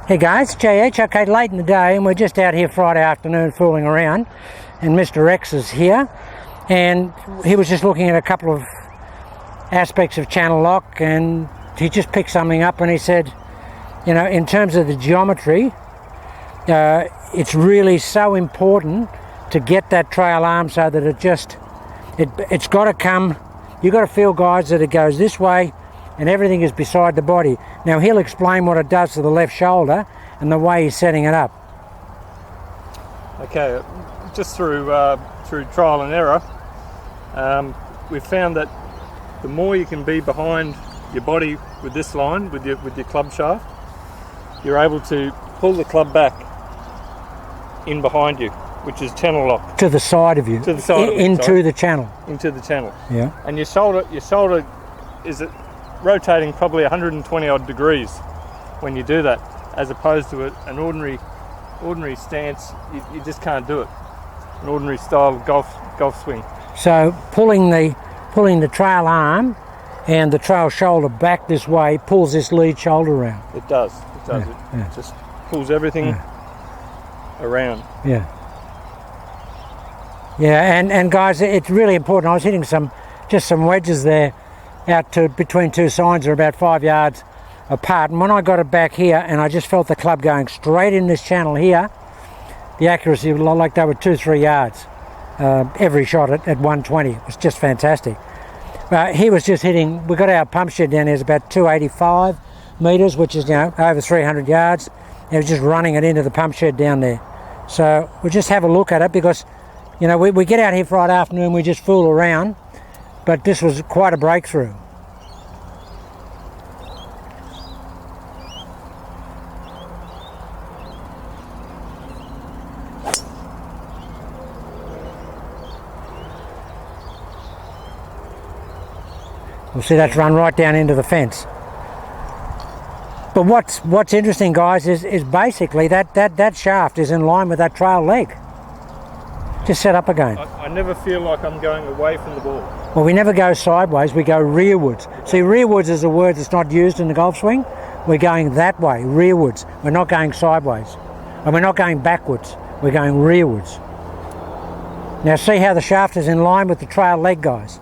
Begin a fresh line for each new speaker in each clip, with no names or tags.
Hey guys, JH. Okay, late in the day, and we're just out here Friday afternoon fooling around, and Mr. Rex is here, and he was just looking at a couple of aspects of channel lock, and he just picked something up and he said, you know, in terms of the geometry, it's really so important to get that trail arm so that it's got to come. You've got to feel, guys, that it goes this way and everything is beside the body. Now he'll explain what it does to the left shoulder and the way he's setting it up.
Okay, just through trial and error, we've found that the more you can be behind your body with this line, with your club shaft, you're able to pull the club back in behind you, which is channel lock.
To the side of you.
To the side of you,
into the channel.
Into the channel.
Yeah.
And your shoulder is rotating probably 120 odd degrees when you do that, as opposed to an ordinary stance. You just can't do it. An ordinary style of golf swing.
So pulling the trail arm and the trail shoulder back this way pulls this lead shoulder around.
It does. It just pulls everything around.
Yeah. Yeah, and guys, it's really important. I was hitting some wedges there out to between two signs are about 5 yards apart, and when I got it back here and I just felt the club going straight in this channel here, the accuracy was like they were 2-3 yards every shot at 120. It was just fantastic. He was just hitting, we got our pump shed down there, it's about 285 metres, which is, you know, over 300 yards. He was just running it into the pump shed down there. So we'll just have a look at it because, you know, we get out here Friday afternoon, we just fool around, but this was quite a breakthrough. We'll see that's run right down into the fence. But what's interesting, guys, is basically that shaft is in line with that trail leg. Just set up again.
I never feel like I'm going away from the ball.
Well, we never go sideways, we go rearwards. See, rearwards is a word that's not used in the golf swing. We're going that way, rearwards. We're not going sideways. And we're not going backwards, we're going rearwards. Now see how the shaft is in line with the trail leg, guys.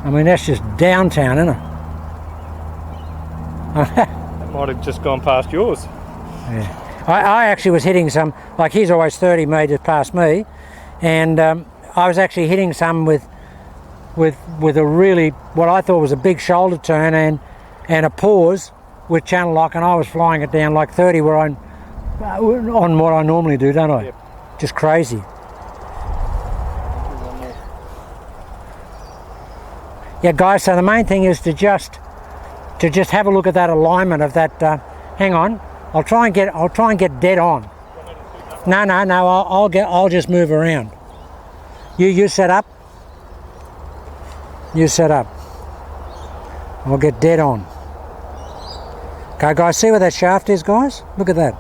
I mean, that's just downtown, isn't it?
That might have just gone past yours.
Yeah. I actually was hitting some, like he's always 30 metres past me, and I was actually hitting some with a really, what I thought was a big shoulder turn and a pause with channel lock, and I was flying it down like 30 where on what I normally do, don't I? Yep. Just crazy. Yeah, guys, so the main thing is to just have a look at that alignment of that. Hang on, I'll try and get dead on. No, I'll just move around. You set up. You set up. I'll get dead on. Okay, guys, see where that shaft is, guys? Look at that.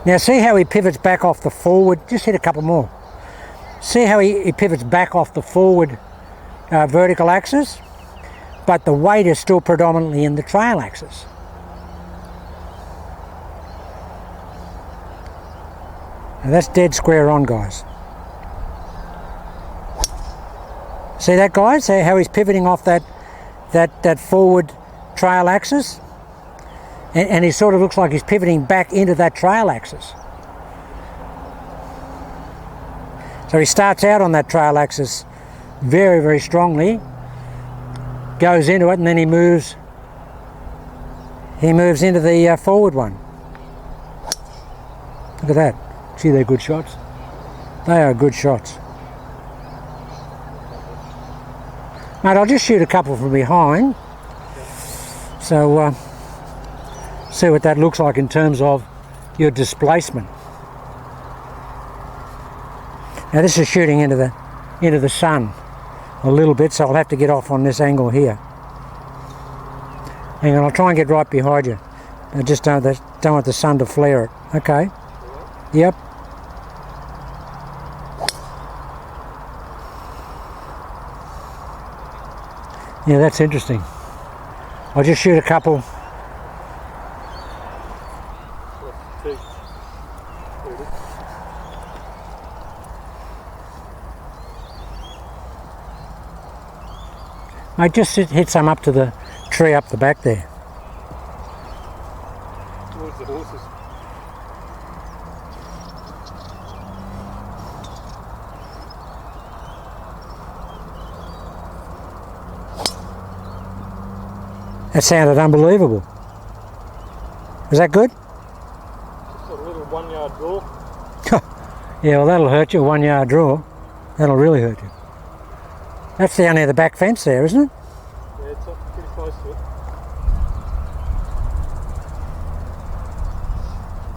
Now see how he pivots back off the forward, just hit a couple more. See how he pivots back off the forward vertical axis, but the weight is still predominantly in the trail axis. Now that's dead square on, guys. See that, guys? See how he's pivoting off that forward trail axis? And he sort of looks like he's pivoting back into that trail axis. So he starts out on that trail axis very, very strongly, goes into it, and then he moves into the forward one. Look at that. See, they're good shots. They are good shots. Mate, I'll just shoot a couple from behind. So, see what that looks like in terms of your displacement. Now this is shooting into the sun a little bit, so I'll have to get off on this angle here. Hang on, I'll try and get right behind you. I just don't want the sun to flare it. Okay. Yep. Yeah, that's interesting. I'll just shoot a couple. I just hit some up to the tree up the back there.
Towards the horses.
That sounded unbelievable. Was that good?
Just a little 1 yard draw.
Yeah, well that'll hurt you, a 1 yard draw. That'll really hurt you. That's down near the back fence there, isn't it?
Yeah, it's up pretty close to it.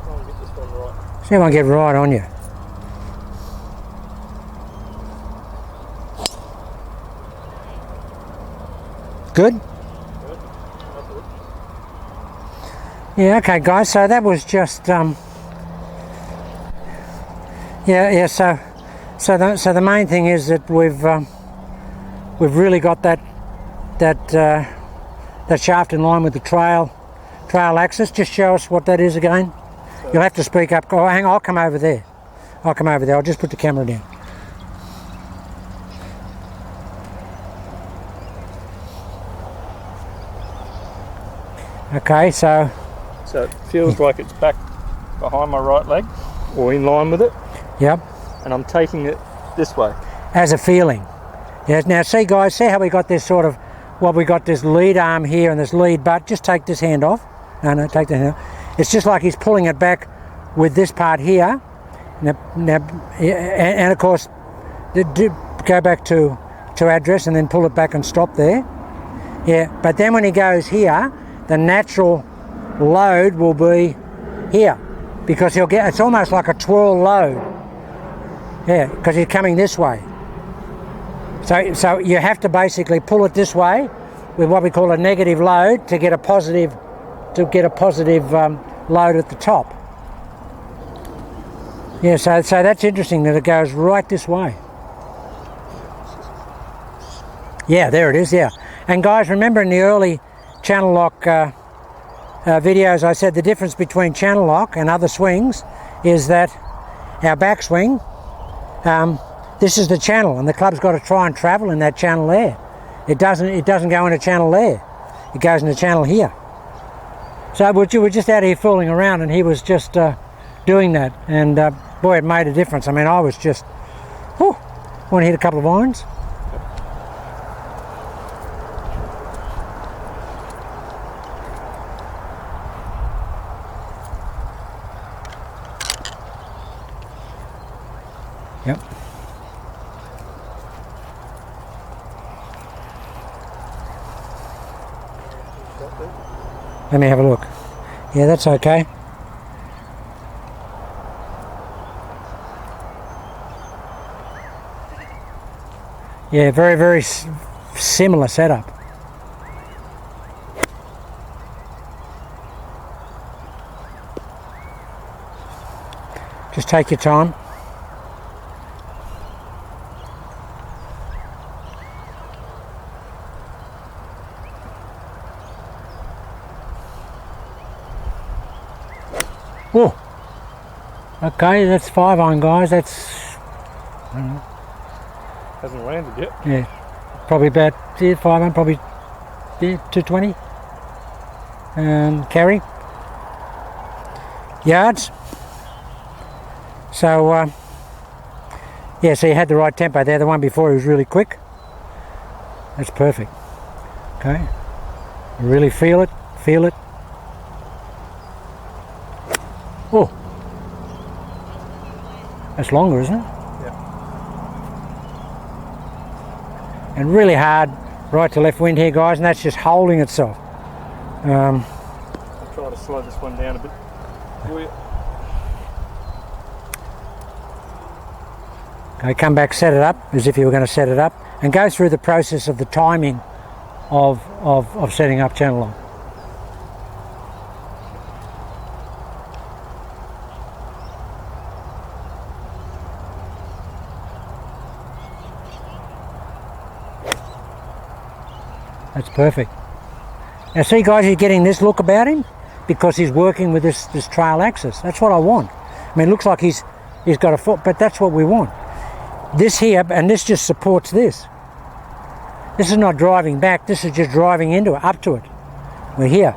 Try and get this one right.
See if I can get right on you. Good? Yeah, okay guys, so that was just so the main thing is that we've really got that shaft in line with the trail axis. Just show us what that is again. You'll have to speak up. Oh, hang on, I'll come over there. I'll just put the camera down. Okay, so
it feels like it's back behind my right leg, or in line with it.
Yep.
And I'm taking it this way.
As a feeling. Yes. Now see guys, see how we got this sort of, we got this lead arm here and this lead butt. Just take this hand off. No, take the hand off. It's just like he's pulling it back with this part here. Now, and of course, go back to address and then pull it back and stop there. Yeah, but then when he goes here, the natural load will be here, because he'll get, it's almost like a twirl load. Yeah, because he's coming this way. So you have to basically pull it this way with what we call a negative load to get a positive load at the top. Yeah, so that's interesting that it goes right this way. Yeah, there it is, yeah. And guys, remember in the early channel lock videos I said the difference between channel lock and other swings is that our backswing, this is the channel and the club's got to try and travel in that channel there. It doesn't go in a channel there. It goes in a channel here. So we're just out here fooling around and he was just doing that, and boy, it made a difference. I mean, I was just, want to hit a couple of irons. Yep. Let me have a look. Yeah, that's okay. Yeah, very, very similar setup. Just take your time. Oh, okay, that's 5 iron, guys. That's, I don't know.
Hasn't landed yet.
Yeah, probably about 5 iron, probably 220. Carry. Yards. So, yeah, so you had the right tempo there. The one before he was really quick. That's perfect. Okay. Really feel it. Feel it. Oh, that's longer, isn't it?
Yeah.
And really hard right to left wind here, guys, and that's just holding itself.
I'll try to slow this one down a bit for you.
Okay, come back, set it up as if you were going to set it up, and go through the process of the timing of setting up channel lock. That's perfect. Now see guys, he's getting this look about him because he's working with this trail axis. That's what I want. I mean, it looks like he's got a foot, but that's what we want. This here, and this just supports this. This is not driving back, this is just driving into it, up to it. We're here.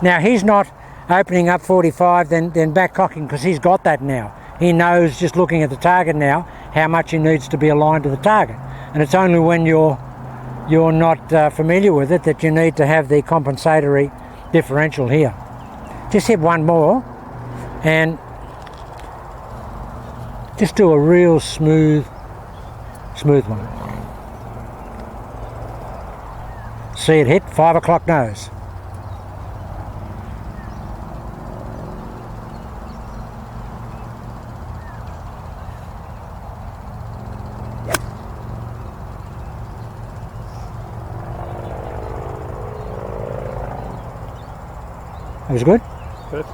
Now he's not opening up 45 then back cocking, because he's got that now. He knows, just looking at the target now, how much he needs to be aligned to the target. And it's only when you're not familiar with it that you need to have the compensatory differential here. Just hit one more and just do a real smooth one. See it hit, 5 o'clock nose. That was good.
Good.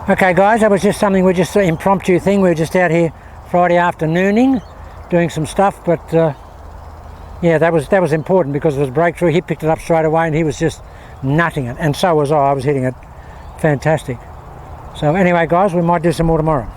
Okay guys, that was just something, just an impromptu thing. We were just out here Friday afternooning doing some stuff, but yeah, that was important because it was breakthrough. He picked it up straight away and he was just nutting it, and so was I was hitting it fantastic. So anyway guys, we might do some more tomorrow.